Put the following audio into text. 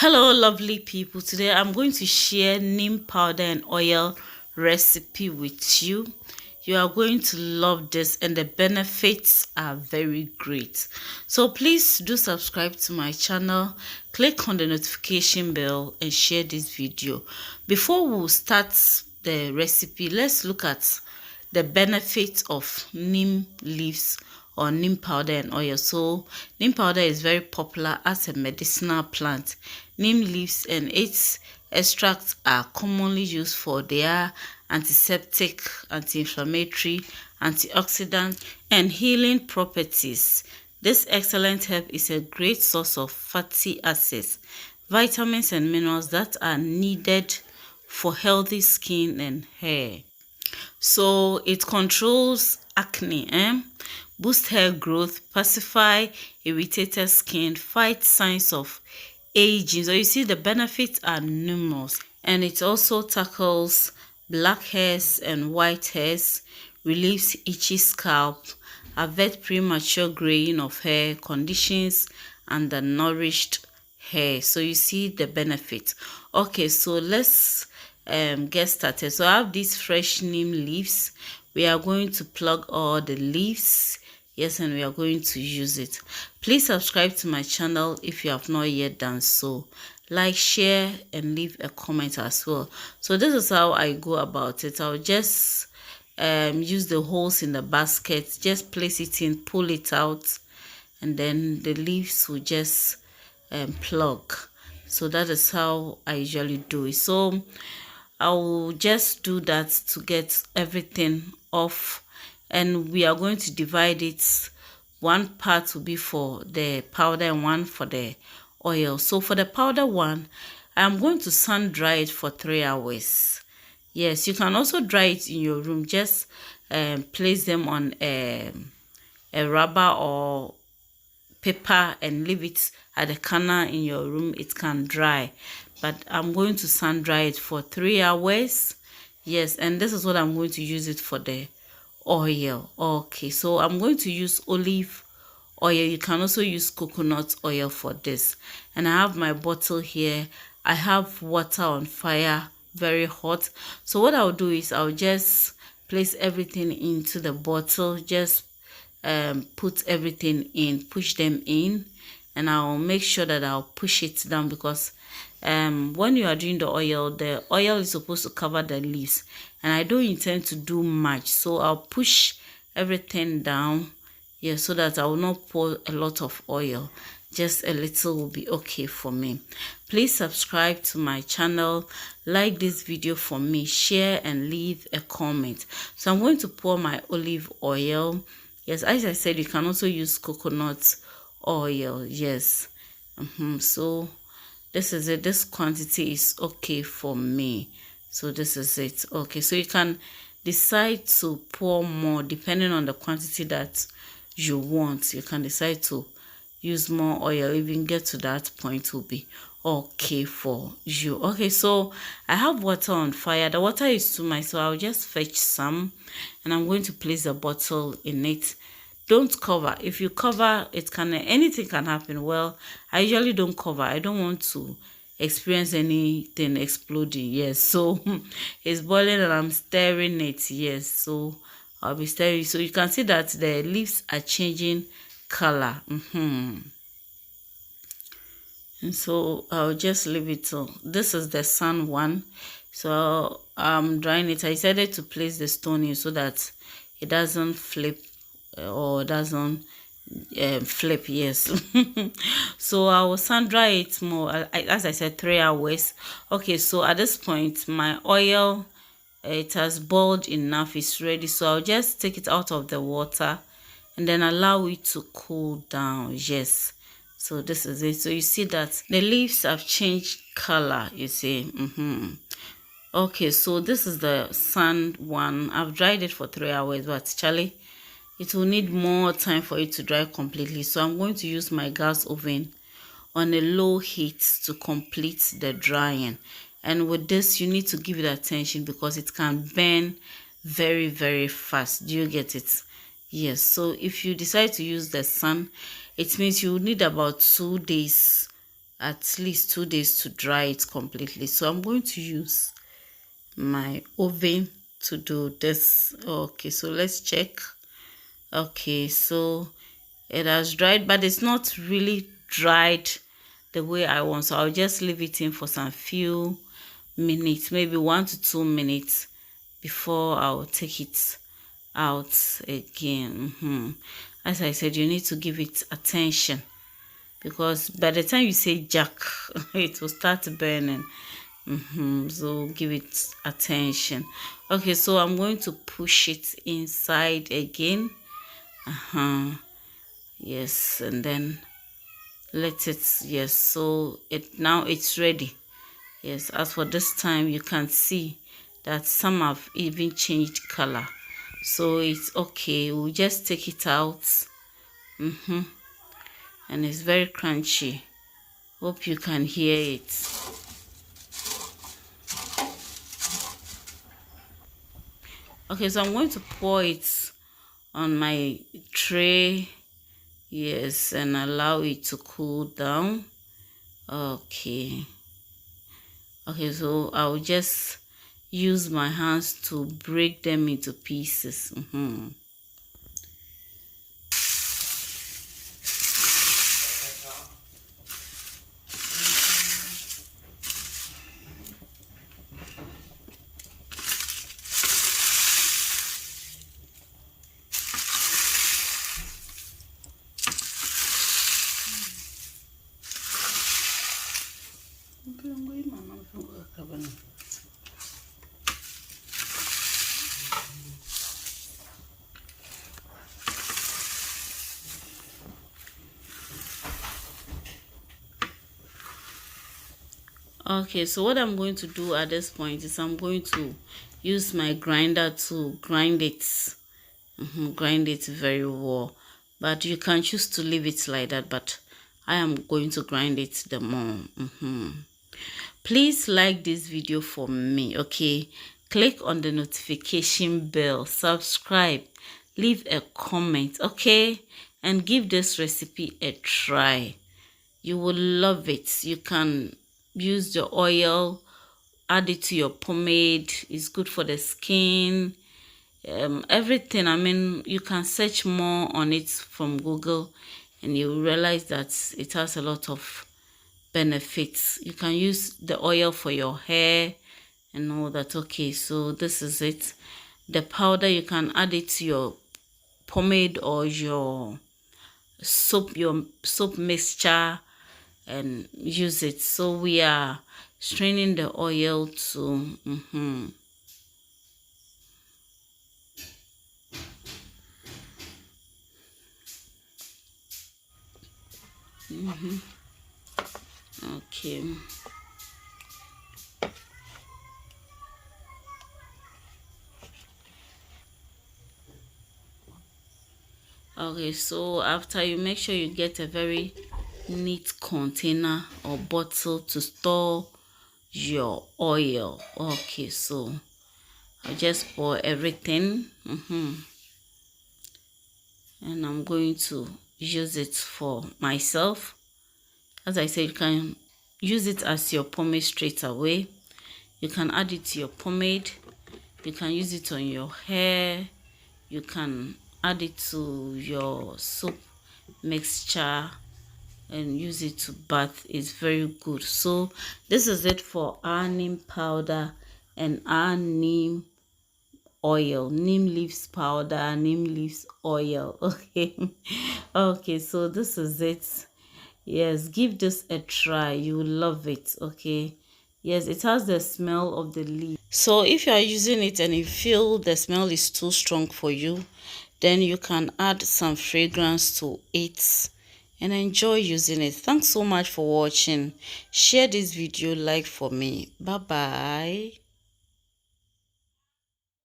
Hello lovely people, today I'm going to share neem powder and oil recipe with you. You are going to love this and the benefits are very great. So please do subscribe to my channel, click on the notification bell and share this video. Before we start the recipe, let's look at the benefits of neem leaves or neem powder and oil. So neem powder is very popular as a medicinal plant. Neem leaves and its extracts are commonly used for their antiseptic, anti-inflammatory, antioxidant, and healing properties. This excellent herb is a great source of fatty acids, vitamins, and minerals that are needed for healthy skin and hair. So it controls acne, boost hair growth, pacify irritated skin, fight signs of aging. So you see the benefits are numerous, and it also tackles black hairs and white hairs, relieves itchy scalp, avert premature graying of hair, conditions undernourished hair. So you see the benefit. Okay, so let's get started. So I have these fresh neem leaves. We are going to plug all the leaves, yes, and we are going to use it. Please subscribe to my channel if you have not yet done so. Like, share, and leave a comment as well. So this is how I go about it. I'll just use the holes in the basket, just place it in, pull it out, and then the leaves will just plug. So that is how I usually do it. So I'll just do that to get everything off, and we are going to divide it. One part will be for the powder and one for the oil. So for the powder one, I'm going to sun dry it for 3 hours. Yes, you can also dry it in your room. Just place them on a rubber or paper and leave it at the corner in your room. It can dry, but I'm going to sun dry it for 3 hours. Yes, and this is what I'm going to use it for the oil. Okay, so I'm going to use olive oil. You can also use coconut oil for this. And I have my bottle here. I have water on fire, very hot. So what I'll do is I'll just place everything into the bottle. Just put everything in, push them in, and I'll make sure that I'll push it down, because when you are doing the oil is supposed to cover the leaves, and I don't intend to do much, so I'll push everything down, yeah, so that I will not pour a lot of oil. Just a little will be okay for me. Please subscribe to my channel, like this video for me, share, and leave a comment. So I'm going to pour my olive oil. Yes, as I said, you can also use coconut oil. Yes. So this is it. This quantity is okay for me. So this is it. Okay, so you can decide to pour more depending on the quantity that you want. You can decide to use more oil. Even get to that point will be okay for you. Okay, so I have water on fire. The water is too much, so I'll just fetch some, and I'm going to place the bottle in it. Don't cover. If you cover, it can, anything can happen. Well, I usually don't cover. I don't want to experience anything exploding. Yes, so it's boiling and I'm stirring it. Yes, so I'll be stirring. So you can see that the leaves are changing color. And so I'll just leave it on. This is the sun one, so I'm drying it. I decided to place the stone in so that it doesn't flip or doesn't flip. Yes. So I will sun dry it more, as I said, 3 hours. Okay, so at this point my oil, it has boiled enough, it's ready. So I'll just take it out of the water and then allow it to cool down. Yes, so this is it. So you see that the leaves have changed color, you see. Okay, so this is the sun one. I've dried it for 3 hours, but Charlie, it will need more time for it to dry completely. So I'm going to use my gas oven on a low heat to complete the drying. And with this, you need to give it attention because it can burn very, very fast. Do you get it? Yes. So if you decide to use the sun, it means you need about 2 days at least 2 days to dry it completely. So I'm going to use my oven to do this. Okay, so let's check. Okay, so it has dried, but it's not really dried the way I want, so I'll just leave it in for some few minutes, maybe 1 to 2 minutes, before I'll take it out again. As I said, you need to give it attention, because by the time you say jack, it will start burning. So give it attention. Okay, so I'm going to push it inside again. Yes, and then let it, yes, so now it's ready. Yes, as for this time, you can see that some have even changed color, so it's okay. We'll just take it out. And it's very crunchy. Hope you can hear it. Okay, so I'm going to pour it on my tray. Yes, and allow it to cool down. Okay, so I'll just use my hands to break them into pieces. Okay, so what I'm going to do at this point is I'm going to use my grinder to grind it. Grind it very well, but you can choose to leave it like that, but I am going to grind it the more. Please like this video for me. Okay, click on the notification bell, subscribe, leave a comment, okay, and give this recipe a try. You will love it. You can use the oil, add it to your pomade. It's good for the skin. Everything. I mean, you can search more on it from Google, and you will realize that it has a lot of benefits. You can use the oil for your hair and all that. Okay, so this is it. The powder, you can add it to your pomade or your soap mixture and use it. So we are straining the oil to okay. Okay, so after, you make sure you get a very neat container or bottle to store your oil. Okay, so I'll just pour everything, and I'm going to use it for myself. As I said, you can use it as your pomade straight away. You can add it to your pomade. You can use it on your hair. You can add it to your soap mixture and use it to bath. It's very good. So this is it for our neem powder and our neem oil, neem leaves powder, neem leaves oil. Okay, so this is it. Yes, give this a try. You will love it. Okay, yes, it has the smell of the leaf. So if you are using it and you feel the smell is too strong for you, then you can add some fragrance to it and enjoy using it. Thanks so much for watching. Share this video, like for me. Bye bye.